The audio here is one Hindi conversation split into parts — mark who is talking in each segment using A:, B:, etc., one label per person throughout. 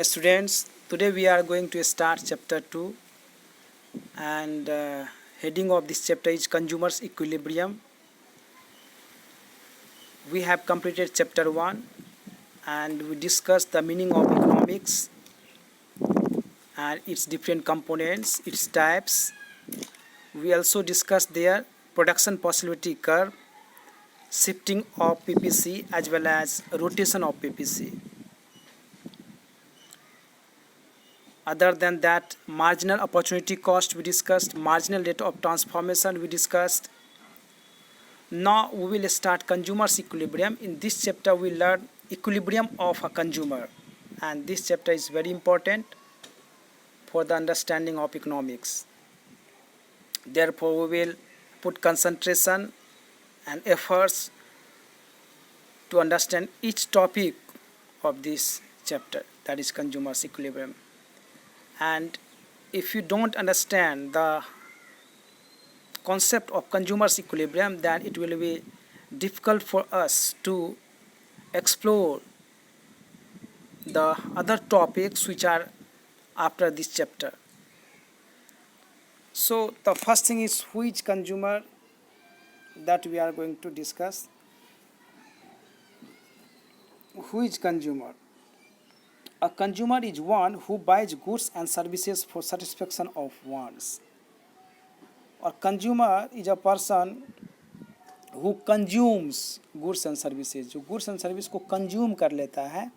A: Students, today we are going to start chapter 2 and heading of this chapter is consumers equilibrium. We have completed chapter 1 and we discussed the meaning of economics and its different components, its types. We also discussed their production possibility curve, shifting of PPC as well as rotation of PPC. Other than that, marginal opportunity cost we discussed, marginal rate of transformation we discussed. Now we will start consumers equilibrium. In this chapter we learn equilibrium of a consumer, and this chapter is very important for the understanding of economics. Therefore we will put concentration and efforts to understand each topic of this chapter, that is consumers equilibrium. And if you don't understand the concept of consumers equilibrium, then it will be difficult for us to explore the other topics which are after this chapter. So the first thing is which consumer that we are going to discuss. Which consumer? A consumer is one who buys goods and services for satisfaction of wants. Or consumer is a person who consumes goods and services. जो goods and service को कंज्यूम कर लेता है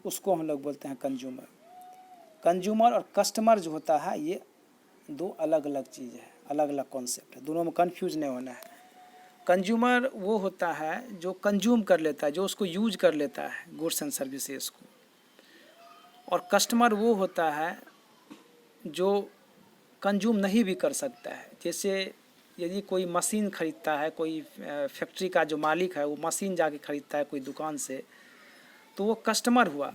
A: उसको हम लोग बोलते हैं कंज्यूमर. कंज्यूमर और कस्टमर जो होता है ये दो अलग अलग चीज़ है, अलग अलग कॉन्सेप्ट है, दोनों में कंफ्यूज नहीं होना है. कंज्यूमर वो होता है जो कंज्यूम कर लेता है, जो उसको यूज कर लेता है गुड्स एंड सर्विसेज को. और कस्टमर वो होता है जो कंज्यूम नहीं भी कर सकता है. जैसे यदि कोई मशीन ख़रीदता है, कोई फैक्ट्री का जो मालिक है वो मशीन जाके ख़रीदता है कोई दुकान से, तो वो कस्टमर हुआ,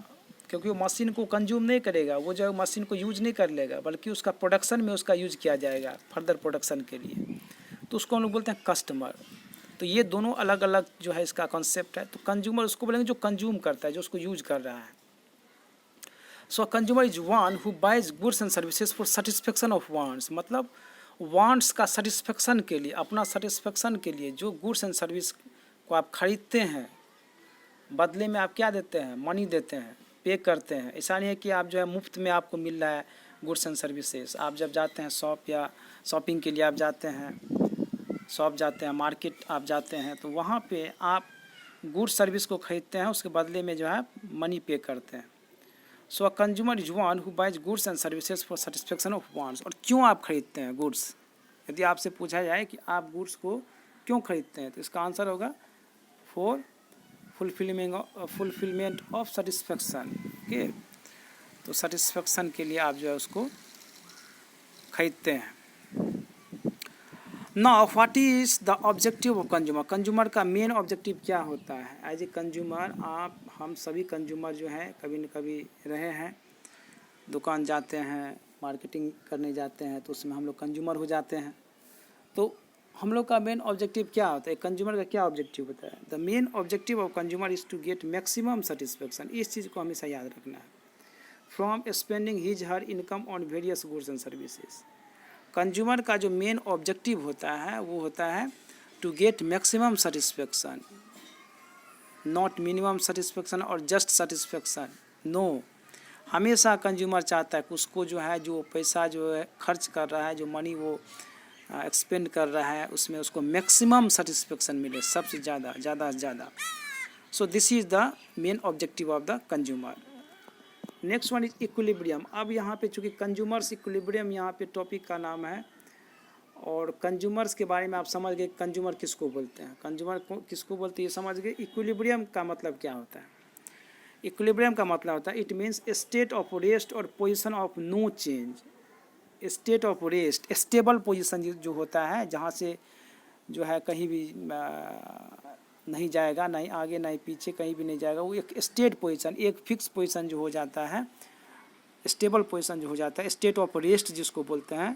A: क्योंकि वो मशीन को कंज्यूम नहीं करेगा, वो जो मशीन को यूज नहीं कर लेगा, बल्कि उसका प्रोडक्शन में उसका यूज किया जाएगा फर्दर प्रोडक्शन के लिए, तो उसको हम लोग बोलते हैं कस्टमर. तो ये दोनों अलग अलग जो है इसका कॉन्सेप्ट है. तो कंज्यूमर उसको बोलेंगे जो कंज्यूम करता है, जो उसको यूज कर रहा है. So consumer is one who buys goods and services for satisfaction of wants. मतलब वांट्स का सेटिस्फेक्शन के लिए, अपना सेटिस्फेक्शन के लिए जो गुड्स एंड सर्विस को आप खरीदते हैं, बदले में आप क्या देते हैं? मनी देते हैं, पे करते हैं. ऐसा नहीं है कि आप जो है मुफ्त में आपको मिल रहा है गुड्स एंड सर्विसेज. आप जब जाते हैं शॉप या शॉपिंग के लिए आप जाते हैं, शॉप जाते हैं, मार्केट आप जाते हैं, तो वहाँ पे आप गुड्स सर्विस को खरीदते हैं, उसके बदले में जो है मनी पे करते हैं. So a consumer is one who buys goods and services for satisfaction of wants. और क्यों आप खरीदते हैं गुड्स? यदि आपसे पूछा जाए कि आप गुड्स को क्यों खरीदते हैं, तो इसका आंसर होगा for fulfilment of satisfaction. Okay, तो सेटिस्फेक्शन के लिए आप जो है उसको खरीदते हैं. Now what is the objective of consumer? Consumer का मेन ऑब्जेक्टिव क्या होता है? एज ए कंज्यूमर हम सभी कंज्यूमर जो है कभी न कभी रहे हैं, दुकान जाते हैं, मार्केटिंग करने जाते हैं, तो उसमें हम लोग कंज्यूमर हो जाते हैं. तो हम लोग का मेन ऑब्जेक्टिव क्या होता है? कंज्यूमर का क्या ऑब्जेक्टिव होता है? The main objective of consumer is to get maximum satisfaction. इस चीज़ को हमेशा याद रखना है. From spending his her income on various goods and services. Consumer का जो मेन ऑब्जेक्टिव होता है वो होता है to get maximum satisfaction, not minimum satisfaction और जस्ट सेटिस्फेक्शन. नो, हमेशा कंज्यूमर चाहता है कि उसको जो है जो पैसा जो है खर्च कर रहा है, जो मनी वो एक्सपेंड कर रहा है, उसमें उसको मैक्सिमम सेटिस्फेक्शन मिले, सबसे ज़्यादा से ज़्यादा. So this is the main objective of the consumer. Next one is equilibrium. अब यहाँ पे चूँकि कंज्यूमर्स इक्विलिब्रियम यहाँ पे टॉपिक का नाम है, और कंज्यूमर्स के बारे में आप समझ गए कंज्यूमर किसको बोलते हैं, कंज्यूमर को किसको बोलते हैं ये समझ गए. इक्विलिब्रियम का मतलब क्या होता है? इक्विलिब्रियम का मतलब होता है it means state of rest और position of no change. State of rest, stable position जो होता है, जहाँ से जो है कहीं भी नहीं जाएगा, नहीं आगे नहीं पीछे, कहीं भी नहीं जाएगा, वो एक स्टेट पोजीशन, एक फिक्स पोजीशन जो हो जाता है, स्टेबल पोजीशन जो हो जाता है. स्टेट ऑफ रेस्ट जिसको बोलते हैं,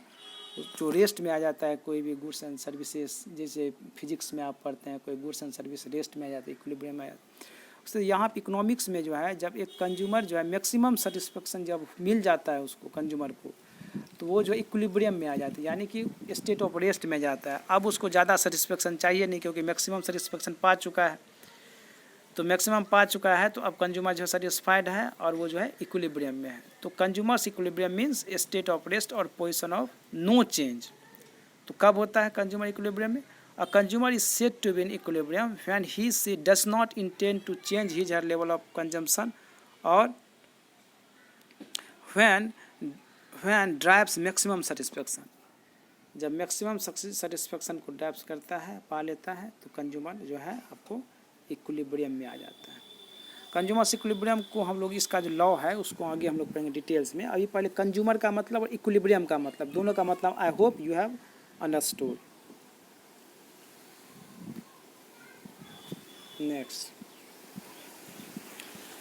A: जो रेस्ट में आ जाता है कोई भी गुड्स एंड सर्विसेज. जैसे फिजिक्स में आप पढ़ते हैं कोई गुड्स एंड सर्विस रेस्ट में आ जाता है, इक्विलिब्रियम में आ जाता है. तो यहाँ पे इकोनॉमिक्स में जो है जब एक कंज्यूमर जो है मैक्सिमम सेटिस्फेक्शन जब मिल जाता है उसको कंज्यूमर को, तो वो जो इक्विलिब्रियम में आ जाता है, यानी कि स्टेट ऑफ रेस्ट में जाता है। अब उसको ज़्यादा सेटिस्फेक्शन चाहिए नहीं, क्योंकि मैक्सिमम सेटिस्फेक्शन पा चुका है। तो मैक्सिमम पा चुका है तो अब कंज्यूमर जो है सेटिस्फाइड है और वो जो है इक्विलिब्रियम में है। तो consumers equilibrium means state of rest और पोजीशन ऑफ नो चेंज। तो कब होता है कंज्यूमर इक्विलिब्रियम में? A consumer is said to be in equilibrium when he does not intend to change his or her level of consumption, or when drives maximum satisfaction. जब मैक्सिमम सेटिस्फेक्शन को ड्राइव करता है, पा लेता है, तो कंज्यूमर जो है आपको इक्विलिब्रियम में आ जाता है। कंज्यूमर इक्विलिब्रियम को हम लोग इसका जो लॉ है उसको आगे हम लोग पढ़ेंगे डिटेल्स में। अभी पहले कंज्यूमर का मतलब और इक्विलिब्रियम का मतलब, दोनों का मतलब I hope you have understood. Next,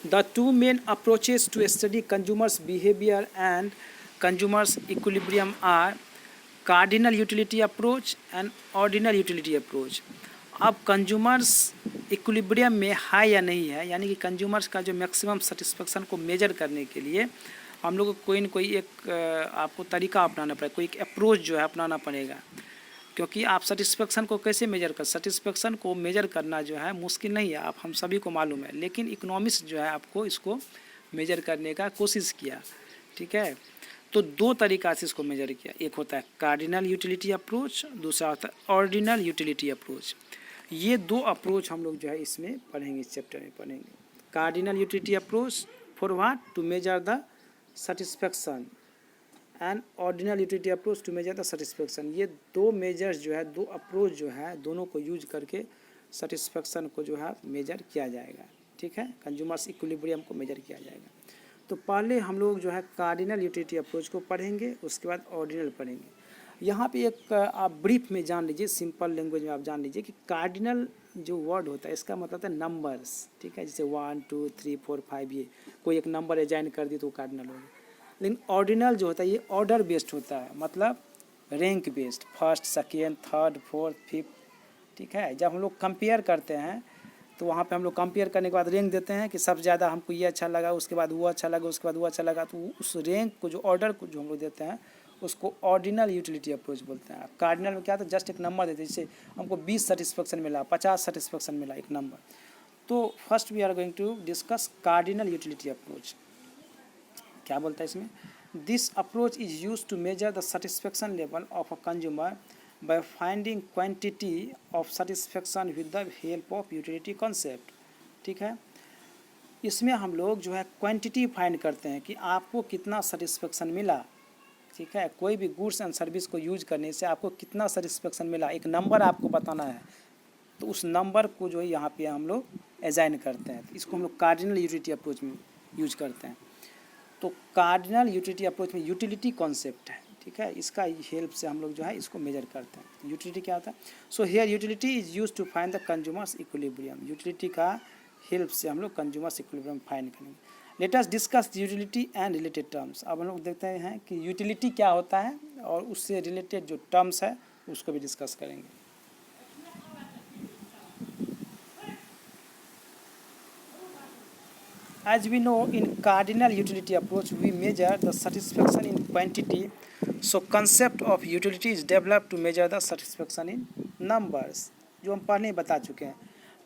A: the two main approaches to study consumers' behavior and consumers' equilibrium are cardinal utility approach and ordinal utility approach. अब कंज्यूमर्स इक्विलिब्रियम में है या नहीं है, यानी कि कंज्यूमर्स का जो मैक्सिमम सेटिस्फेक्शन को मेजर करने के लिए हम लोग को कोई न कोई एक आपको तरीका अपनाना पड़ेगा, कोई एक अप्रोच जो है अपनाना पड़ेगा। क्योंकि आप सेटिस्फेक्शन को कैसे मेजर कर, सेटिस्फेक्शन को मेजर करना जो है मुश्किल नहीं है, आप हम सभी को मालूम है, लेकिन इकोनॉमिक्स जो है आपको इसको मेजर करने का कोशिश किया। ठीक है, तो दो तरीका से इसको मेजर किया, एक होता है कार्डिनल यूटिलिटी अप्रोच, दूसरा होता है ऑर्डिनल यूटिलिटी अप्रोच। ये दो अप्रोच हम लोग जो है इसमें पढ़ेंगे, इस चैप्टर में पढ़ेंगे। Cardinal utility approach for what? To measure the satisfaction, and ordinal utility approach to measure the satisfaction. ये दो मेजर्स जो है, दो अप्रोच जो है, दोनों को यूज करके सेटिस्फेक्शन को जो है मेजर किया जाएगा। ठीक है, कंज्यूमर्स इक्विलिब्रियम को मेजर किया जाएगा। तो पहले हम लोग जो है कार्डिनल यूटिलिटी अप्रोच को पढ़ेंगे, उसके बाद ऑर्डिनल पढ़ेंगे। यहाँ पे एक आप ब्रीफ में जान लीजिए, सिंपल लैंग्वेज में आप जान लीजिए कि कार्डिनल जो वर्ड होता है इसका मतलब है नंबर्स। ठीक है, जैसे 1 2 3 4 5, ये कोई एक नंबर अजाइन कर दी तो कार्डिनल होगा। लेकिन ऑर्डिनल जो होता है ये ऑर्डर बेस्ड होता है, मतलब rank based, first second third fourth fifth. ठीक है, जब हम लोग कंपेयर करते हैं तो वहाँ पे हम लोग कंपेयर करने के बाद रैंक देते हैं कि सबसे ज़्यादा हमको ये अच्छा लगा, उसके बाद वो अच्छा लगा, उसके बाद वो अच्छा लगा। तो उस रैंक को, जो ऑर्डर को जो हम लोग देते हैं उसको ऑर्डिनल यूटिलिटी अप्रोच बोलते हैं। कार्डिनल में क्या था, जस्ट एक नंबर देते हैं, जैसे हमको 20 सेटिस्फेक्शन मिला, 50 सेटिस्फेक्शन मिला, एक नंबर। तो first we are going to discuss cardinal utility approach. क्या बोलता है इसमें? This approach is use to measure the satisfaction level of a consumer by finding quantity of satisfaction with the help of utility concept. ठीक है, इसमें हम लोग जो है क्वांटिटी फाइंड करते हैं कि आपको कितना सेटिस्फेक्शन मिला। ठीक है, कोई भी गुड्स एंड सर्विस को यूज करने से आपको कितना सेटिस्फेक्शन मिला, एक नंबर आपको बताना है। तो उस नंबर को जो है यहाँ पे हम लोग असाइन करते हैं, तो इसको हम लोग कार्डिनल यूटिलिटी अप्रोच में यूज करते हैं। तो कार्डिनल यूटिलिटी अप्रोच में यूटिलिटी कॉन्सेप्ट है। ठीक है, इसका हेल्प से हम लोग जो है इसको मेजर करते हैं। यूटिलिटी क्या होता है? So here utility is use to find the consumers equilibrium. Utility का हेल्प से हम लोग कंज्यूमर्स इक्विलिब्रियम फाइंड करेंगे। Let us discuss utility and related terms. अब हम लोग देखते हैं कि यूटिलिटी क्या होता है और उससे रिलेटेड जो टर्म्स है उसको भी डिस्कस करेंगे। As we know, in cardinal utility approach, we measure the satisfaction in quantity. So concept of utility is developed to measure the satisfaction in numbers, जो हम पहले ही बता चुके हैं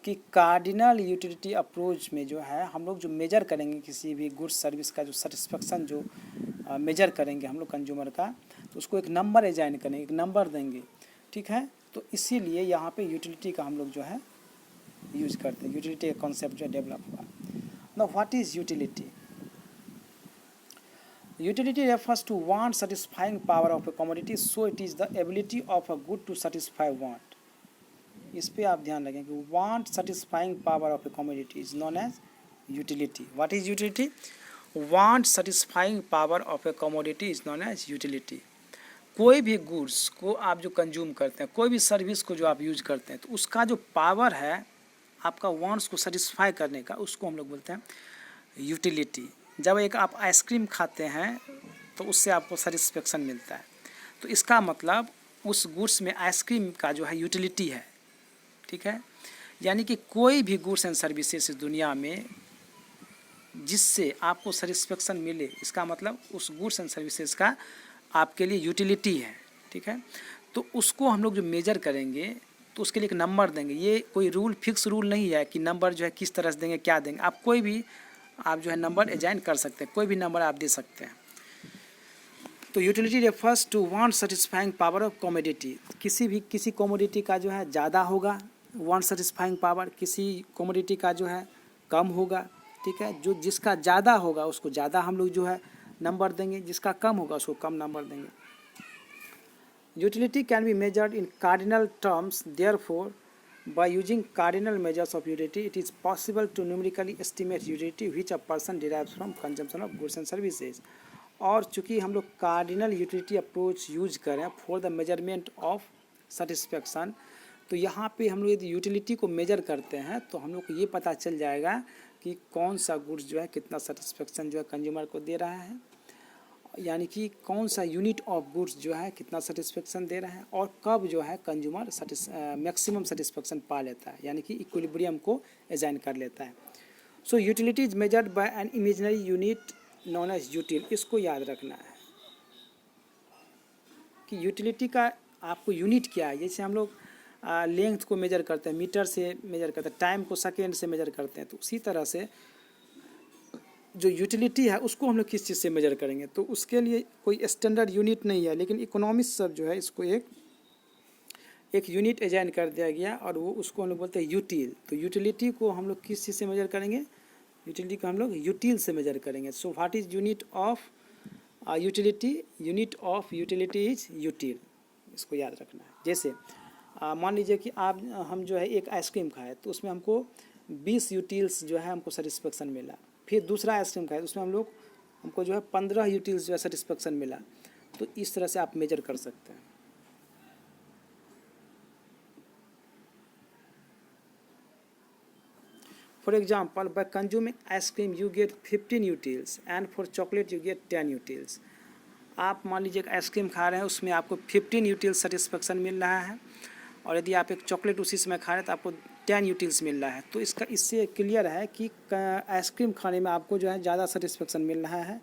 A: कि कार्डिनल यूटिलिटी अप्रोच में जो है हम लोग जो मेजर करेंगे किसी भी गुड्स सर्विस का जो सेटिस्फेक्शन जो मेजर करेंगे हम लोग कंज्यूमर का, तो उसको एक नंबर असाइन करेंगे, एक नंबर देंगे। ठीक है, तो इसीलिए यहाँ पे यूटिलिटी का हम लोग जो है यूज करते हैं। यूटिलिटी का कॉन्सेप्ट जो डेवलप हुआ। Now, what is utility? Utility refers to want satisfying power of a commodity, so it is the ability of a good to satisfy want. इस पे आप ध्यान रखें कि want satisfying power of a commodity is known as utility. What is utility? Want satisfying power of a commodity is known as utility. कोई भी गुड्स को आप जो कंज्यूम करते हैं, कोई भी सर्विस को जो आप यूज करते हैं, तो उसका जो पावर है आपका वांट्स को सेटिस्फाई करने का, उसको हम लोग बोलते हैं यूटिलिटी। जब एक आप आइसक्रीम खाते हैं तो उससे आपको सेटिस्फेक्शन मिलता है, तो इसका मतलब उस गुड्स में आइसक्रीम का जो है यूटिलिटी है। ठीक है, यानी कि कोई भी गुड्स एंड सर्विसेज इस दुनिया में जिससे आपको सेटिस्फेक्शन मिले, इसका मतलब उस गुड्स एंड सर्विसेज का आपके लिए यूटिलिटी है, ठीक है। तो उसको हम लोग जो मेजर करेंगे तो उसके लिए एक नंबर देंगे। ये कोई रूल फिक्स रूल नहीं है कि नंबर जो है किस तरह से देंगे, क्या देंगे। आप कोई भी आप जो है नंबर अजाइन कर सकते हैं, कोई भी नंबर आप दे सकते हैं। तो utility refers to want satisfying power of commodity. किसी कमोडिटी का जो है ज़्यादा होगा वांट सेटिस्फाइंग पावर, किसी कमोडिटी का जो है कम होगा, ठीक है। जो जिसका ज़्यादा होगा उसको ज़्यादा हम लोग जो है नंबर देंगे, जिसका कम होगा उसको कम नंबर देंगे। Utility can be measured in cardinal terms, therefore by using cardinal measures of utility it is possible to numerically estimate utility which a person derives from consumption of goods and services। और चूँकि हम लोग कार्डिनल यूटिलिटी अप्रोच यूज करें for the measurement of satisfaction, तो यहाँ पे हम लोग यदि यूटिलिटी को मेजर करते हैं तो हम लोग को ये पता चल जाएगा कि कौन सा गुड्स जो है कितना सेटिस्फेक्शन जो है कंज्यूमर को दे रहा है, यानी कि कौन सा यूनिट ऑफ गुड्स जो है कितना सेटिस्फेक्शन दे रहा है और कब जो है कंज्यूमर मैक्सिमम सेटिस्फेक्शन पा लेता है, यानी कि इक्विलिब्रियम को अजाइन कर लेता है। So utility is measured by an imaginary unit known as util. इसको याद रखना है कि यूटिलिटी का आपको यूनिट क्या है। जैसे हम लोग लेंथ को मेजर करते हैं, मीटर से मेजर करते हैं, टाइम को सेकेंड से मेजर करते हैं, तो उसी तरह से जो यूटिलिटी है उसको हम लोग किस चीज़ से मेजर करेंगे। तो उसके लिए कोई स्टैंडर्ड यूनिट नहीं है, लेकिन इकोनॉमिक्स सब जो है इसको एक यूनिट अजाइन कर दिया गया और वो उसको हम लोग बोलते हैं यूटिल। तो यूटिलिटी को हम लोग किस चीज़ से मेजर करेंगे, यूटिलिटी को हम लोग यूटिल से मेजर करेंगे। So what is unit of utility, unit of utility is यूटिल, इसको याद रखना है। जैसे मान लीजिए कि हम जो है एक आइसक्रीम खाए तो उसमें हमको 20 यूटिल्स जो है हमको सेटिस्फेक्शन मिला। फिर दूसरा आइसक्रीम खाए उसमें हमको जो है 15 यूटिल्स जो है सेटिस्फेक्शन मिला। तो इस तरह से आप मेजर कर सकते हैं। For example, bye consuming ice cream you get 15 utils and for chocolate you get 10 utils. आप मान लीजिए आइसक्रीम खा रहे हैं उसमें आपको 15 यूटिल्स सेटिस्फेक्शन मिल रहा है, और यदि आप एक चॉकलेट उसी समय खा रहे हैं तो आपको 10 यूटिल्स मिल रहा है। तो इससे क्लियर है कि आइसक्रीम खाने में आपको जो है ज़्यादा सेटिस्फेक्शन मिल रहा है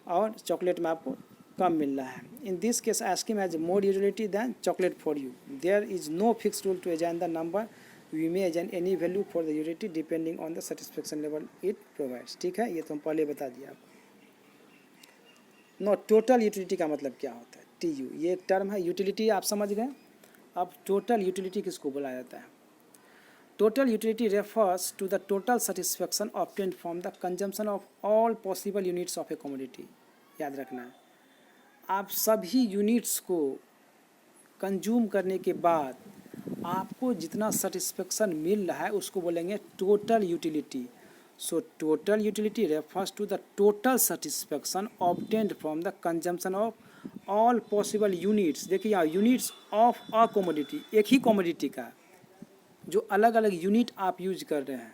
A: और चॉकलेट में आपको कम मिल रहा है। In this case ice cream has more utility than chocolate for you. There is no fix rule to assign the number, we may assign any value for the utility depending on the satisfaction level it provides. ठीक है, ये तो हम पहले बता दिया आपको। नो, टोटल यूटिलिटी का मतलब क्या होता है, TU, ये एक टर्म है। यूटिलिटी आप समझ गए। अब टोटल यूटिलिटी किसको बोला जाता है? Total utility refers to the total satisfaction obtained from the consumption of all possible units of a commodity. याद रखना है, आप सभी यूनिट्स को कंज्यूम करने के बाद आपको जितना सेटिस्फेक्शन मिल रहा है उसको बोलेंगे total utility. So total utility refers to the total satisfaction obtained from the consumption of all possible units. देखिए यहाँ यूनिट्स ऑफ अ कमोडिटी, एक ही कमोडिटी का जो अलग अलग यूनिट आप यूज कर रहे हैं,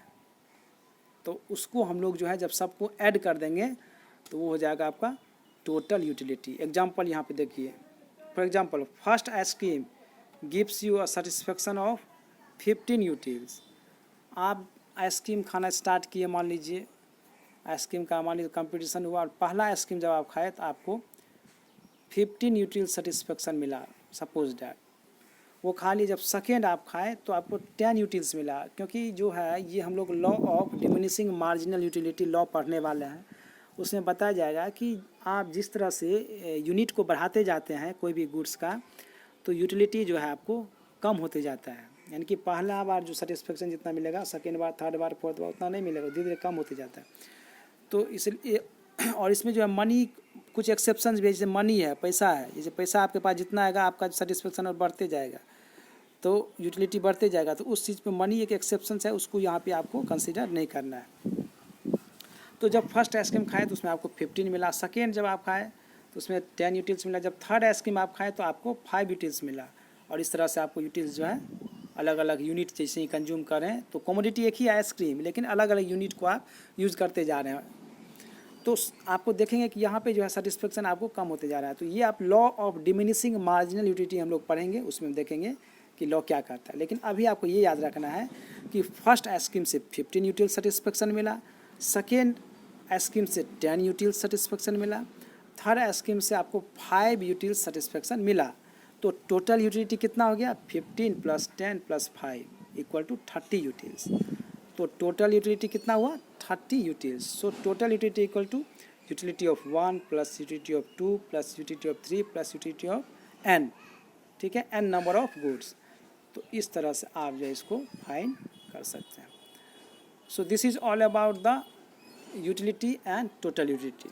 A: तो उसको हम लोग जो है जब सबको ऐड कर देंगे तो वो हो जाएगा आपका टोटल यूटिलिटी। एग्जांपल यहाँ पे देखिए, for example first ice cream gives you a satisfaction of 15 utils. आप आइसक्रीम खाना स्टार्ट किए, मान लीजिए आइसक्रीम का मान लीजिए कंपटीशन हुआ और पहला आइसक्रीम जब आप खाए तो आपको 15 यूटिल सेटिस्फेक्शन मिला, सपोज डैट। वो खा लिए, जब सेकेंड आप खाए तो आपको 10 यूटिल्स मिला। क्योंकि जो है ये हम लोग law of diminishing marginal utility law पढ़ने वाले हैं, उसमें बताया जाएगा कि आप जिस तरह से यूनिट को बढ़ाते जाते हैं कोई भी गुड्स का, तो यूटिलिटी जो है आपको कम होते जाता है। यानी कि पहला बार जो सेटिस्फेक्शन जितना मिलेगा, सेकेंड बार, थर्ड बार, फोर्थ बार उतना नहीं मिलेगा, धीरे धीरे कम होते जाता है। तो इसलिए और इसमें जो है मनी, कुछ एक्सेप्शंस भी है, जैसे मनी है, पैसा है। जैसे पैसा आपके पास जितना आएगा आपका सेटिस्फेक्शन और बढ़ते जाएगा, तो यूटिलिटी बढ़ते जाएगा। तो उस चीज़ पे मनी एक एक्सेप्शन है, उसको यहाँ पे आपको कंसीडर नहीं करना है। तो जब फर्स्ट आइसक्रीम खाए तो उसमें आपको 15 मिला, सेकेंड जब आप खाए तो उसमें 10 यूटिल्स मिला, जब थर्ड आइसक्रीम आप खाए तो आपको 5 यूटिल्स मिला। और इस तरह से आपको यूटिल्स जो है अलग अलग यूनिट जैसे ही कंज्यूम करें, तो कमोडिटी एक ही आइसक्रीम, लेकिन अलग अलग यूनिट को आप यूज़ करते जा रहे हैं, तो आपको देखेंगे कि यहाँ पे जो है सेटिस्फेक्शन आपको कम होते जा रहा है। तो ये आप law of diminishing marginal utility हम लोग पढ़ेंगे, उसमें देखेंगे कि लॉ क्या करता है। लेकिन अभी आपको ये याद रखना है कि फर्स्ट स्कीम से 15 यूटिल सेटिस्फेक्शन मिला, सेकेंड स्कीम से 10 यूटिल सेटिस्फेक्शन मिला, थर्ड स्कीम से आपको 5 यूटिल सेटिस्फेक्शन मिला। तो टोटल यूटिलिटी कितना हो गया, 15 + 10 + 5 = 30 यूटिल्स। तो टोटल यूटिलिटी कितना हुआ, 30 utils. So total utility equal to utility of 1 + utility of 2 + utility of 3 + utility of n, ठीक है, n नंबर ऑफ गुड्स। तो इस तरह से आप जो इसको फाइंड कर सकते हैं। So this is all about the utility and total utility.